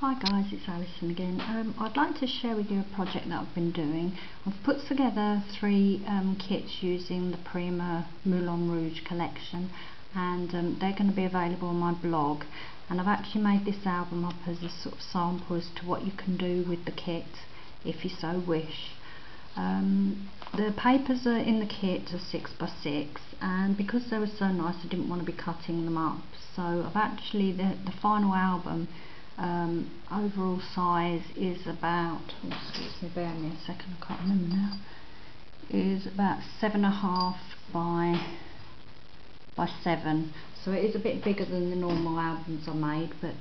Hi guys, it's Alison again. I'd like to share with you a project that I've been doing. I've put together three kits using the Prima Moulin Rouge collection, and they're going to be available on my blog. And I've actually made this album up as a sort of sample as to what you can do with the kit if you so wish. The papers are in the kit are 6x6, and because they were so nice I didn't want to be cutting them up, so I've actually, the final album overall size is about, excuse me, bear me a second, I can't remember now, is about 7.5 by 7, so it is a bit bigger than the normal albums I made, but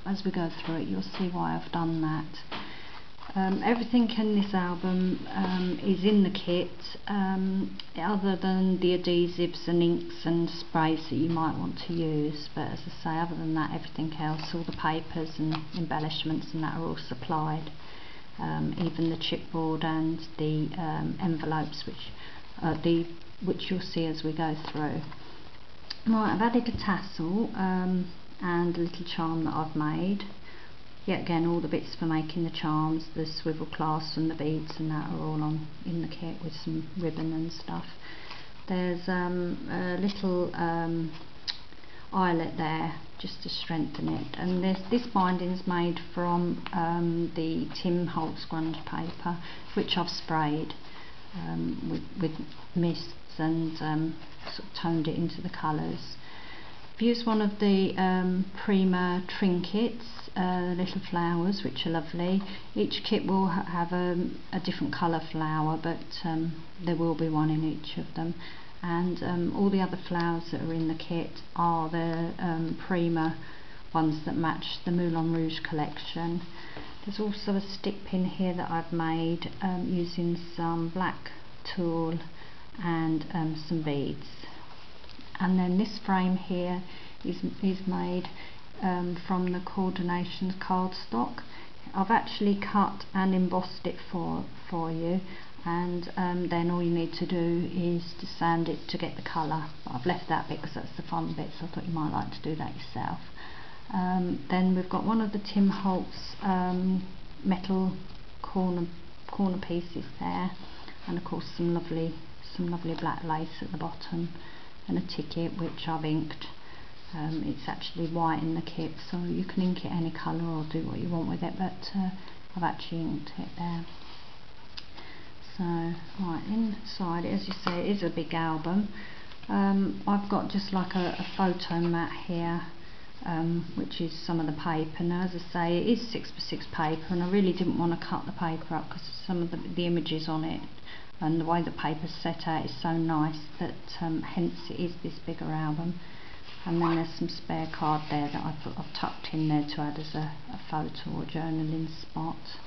as we go through it you'll see why I've done that. Everything in this album is in the kit, other than the adhesives and inks and sprays that you might want to use, but as I say, other than that, everything else, all the papers and embellishments and that are all supplied, even the chipboard and the envelopes, which you'll see as we go through. Right, I've added a tassel and a little charm that I've made. Yet again, all the bits for making the charms, the swivel clasps and the beads and that are all on in the kit with some ribbon and stuff. There's a little eyelet there just to strengthen it, and this binding's made from the Tim Holtz grunge paper, which I've sprayed with mists and sort of toned it into the colours. I've used one of the Prima trinkets, little flowers, which are lovely. Each kit will have a different colour flower, but there will be one in each of them. And all the other flowers that are in the kit are the Prima ones that match the Moulin Rouge collection. There's also a stick pin here that I've made using some black tulle and some beads. And then this frame here is made from the Coordinations cardstock. I've actually cut and embossed it for you, and then all you need to do is to sand it to get the colour. I've left that bit because that's the fun bit, so I thought you might like to do that yourself. Then we've got one of the Tim Holtz metal corner pieces there, and of course some lovely black lace at the bottom, and a ticket which I've inked. It's actually white in the kit, so you can ink it any colour or do what you want with it, but I've actually inked it there. So right, inside, as you say, it is a big album. I've got just like a photo mat here, which is some of the paper. Now, as I say, it is 6x6 paper, and I really didn't want to cut the paper up because some of the images on it and the way the paper's set out is so nice that hence it is this bigger album. And then there's some spare card there that I've tucked in there to add as a photo or journaling spot.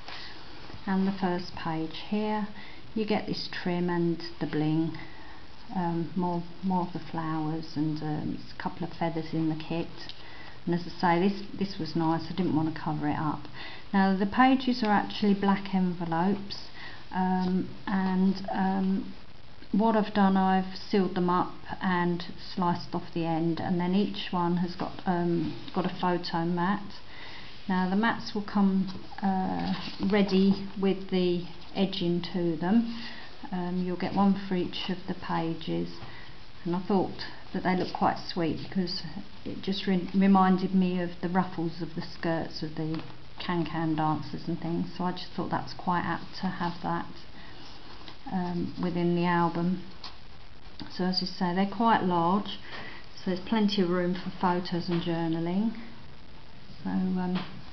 And the first page here, you get this trim and the bling, more of the flowers, and a couple of feathers in the kit. And as I say, this was nice, I didn't want to cover it up. Now the pages are actually black envelopes, what I've done, I've sealed them up and sliced off the end, and then each one has got a photo mat. Now the mats will come ready with the edging to them. You'll get one for each of the pages, and I thought that they look quite sweet because it just reminded me of the ruffles of the skirts of the can-can dancers and things, so I just thought that's quite apt to have that within the album. So as you say, they're quite large, so there's plenty of room for photos and journaling. So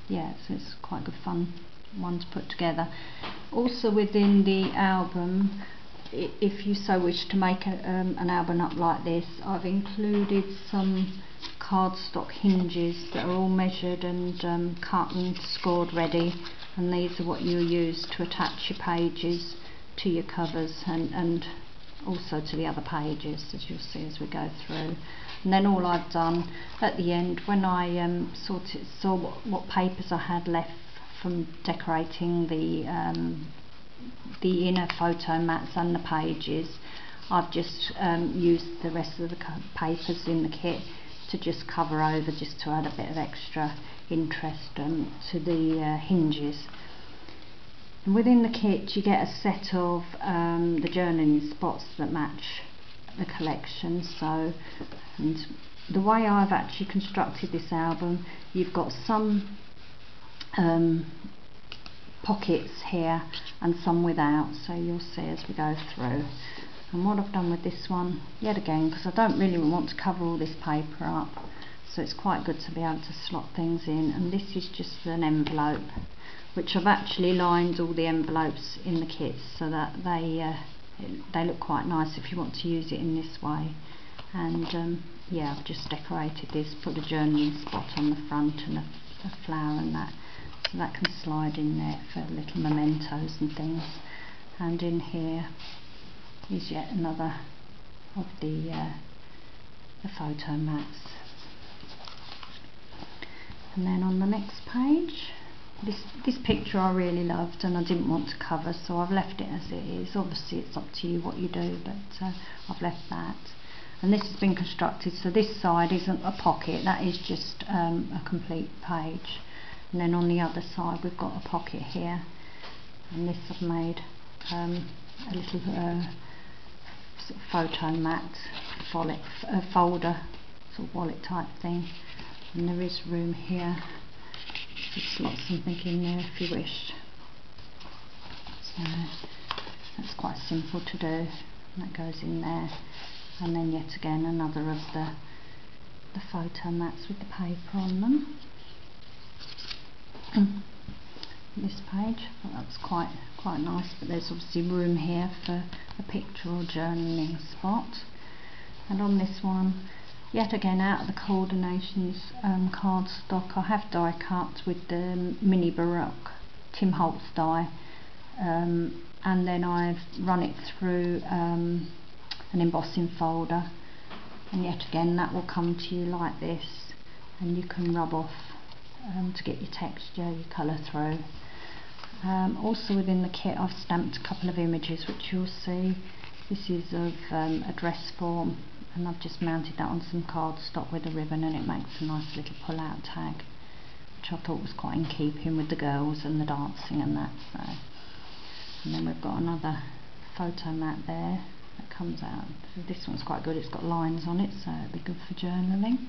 yeah, so it's quite good fun one to put together. Also within the album, if you so wish to make an album up like this, I've included some cardstock hinges that are all measured and cut and scored ready, and these are what you'll use to attach your pages to your covers and also to the other pages, as you'll see as we go through. And then all I've done at the end, when I saw what papers I had left from decorating the inner photo mats and the pages, I've just used the rest of the papers in the kit to just cover over, just to add a bit of extra interest to the hinges. And within the kit you get a set of the journaling spots that match the collection. So, and the way I've actually constructed this album, you've got some pockets here and some without, so you'll see as we go through. And what I've done with this one, yet again, because I don't really want to cover all this paper up, so it's quite good to be able to slot things in. And this is just an envelope, which I've actually lined all the envelopes in the kit so that they look quite nice if you want to use it in this way. And yeah, I've just decorated this, put a journaling spot on the front and a flower and that, so that can slide in there for little mementos and things. And in here is yet another of the photo mats. And then on the next page, this picture I really loved and I didn't want to cover, so I've left it as it is. Obviously it's up to you what you do, but I've left that. And this has been constructed, so this side isn't a pocket, that is just a complete page. And then on the other side we've got a pocket here, and this I've made a little sort of photo mat folder, sort of wallet type thing. And there is room here to slot something in there if you wish. So that's quite simple to do, and that goes in there. And then yet again another of the photo mats with the paper on them. This page, well, that's quite nice, but there's obviously room here for a picture or journaling spot. And on this one, yet again out of the Coordinations cardstock, I have die cut with the Mini Baroque Tim Holtz die, and then I've run it through an embossing folder, and yet again that will come to you like this, and you can rub off to get your texture, your colour through. Also within the kit I've stamped a couple of images which you'll see. This is of a dress form, and I've just mounted that on some cardstock with a ribbon, and it makes a nice little pull out tag, which I thought was quite in keeping with the girls and the dancing and that. So, and then we've got another photo mat there that comes out. So this one's quite good, it's got lines on it, so it'd be good for journaling.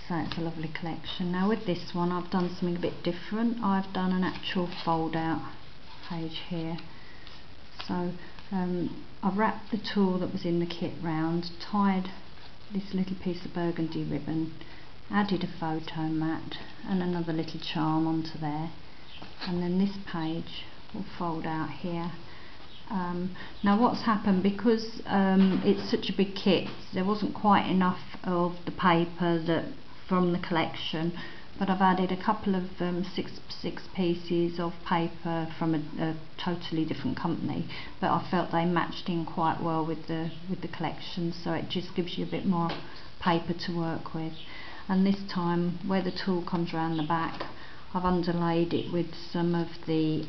So it's a lovely collection. Now with this one I've done something a bit different. I've done an actual fold out page here. So I've wrapped the tool that was in the kit round, tied this little piece of burgundy ribbon, added a photo mat and another little charm onto there, and then this page will fold out here. Now what's happened, because it's such a big kit, there wasn't quite enough of the paper that from the collection, but I've added a couple of six pieces of paper from a totally different company, but I felt they matched in quite well with the collection, so it just gives you a bit more paper to work with. And this time, where the tool comes around the back, I've underlaid it with some of the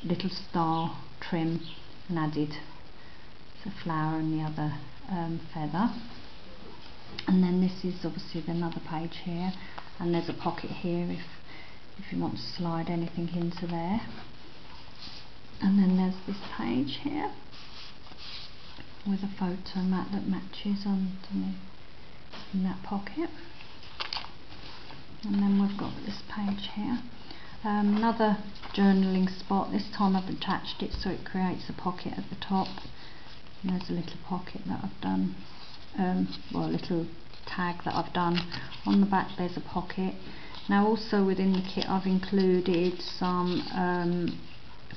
little star trim and added the flower and the other feather. And then this is obviously another page here, and there's a pocket here if you want to slide anything into there. And then there's this page here with a photo mat that matches underneath in that pocket. And then we've got this page here, another journaling spot. This time I've attached it so it creates a pocket at the top, and there's a little pocket that I've done, well, a little tag that I've done. On the back there's a pocket. Now also within the kit I've included some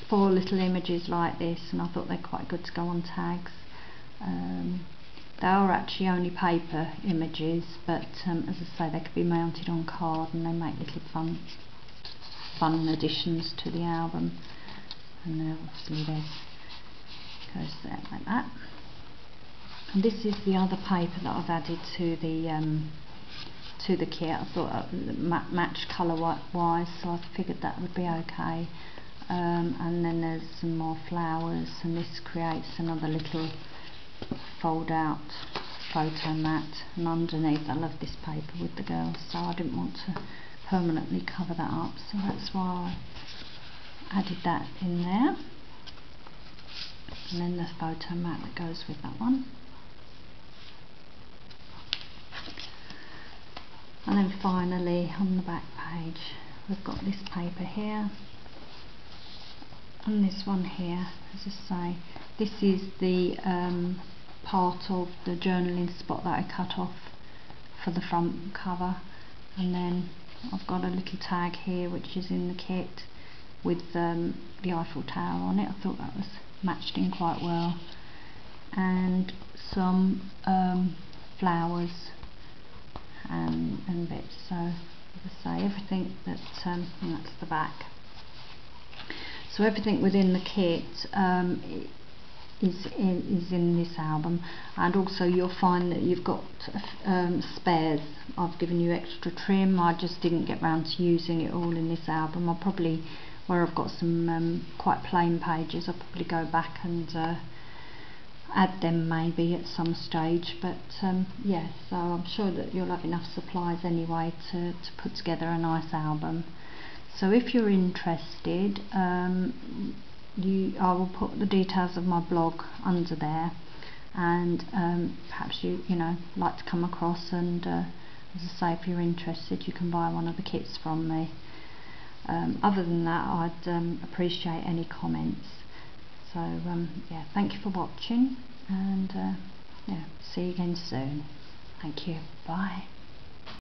4 little images like this, and I thought they're quite good to go on tags. They are actually only paper images, but as I say, they could be mounted on card and they make little fun additions to the album. And then obviously there goes there like that. And this is the other paper that I've added to the kit. I thought match colour wise, so I figured that would be okay. And then there's some more flowers, and this creates another little fold out photo mat, and underneath I love this paper with the girls, so I didn't want to permanently cover that up, so that's why I added that in there. And then the photo mat that goes with that one. And then finally on the back page we've got this paper here and this one here. As I say, this is the part of the journaling spot that I cut off for the front cover, and then I've got a little tag here which is in the kit with the Eiffel Tower on it. I thought that was matched in quite well, and some flowers and bits. So as I say, everything that and that's the back. So everything within the kit is in this album, and also you'll find that you've got spares. I've given you extra trim. I just didn't get round to using it all in this album. I'll probably, where I've got some quite plain pages, I'll probably go back and add them maybe at some stage, but yeah, so I'm sure that you'll have enough supplies anyway to put together a nice album. So if you're interested, I will put the details of my blog under there, and perhaps you like to come across, and as I say, if you're interested, you can buy one of the kits from me. Other than that, I'd appreciate any comments. So yeah, thank you for watching, and yeah, see you again soon. Thank you. Bye.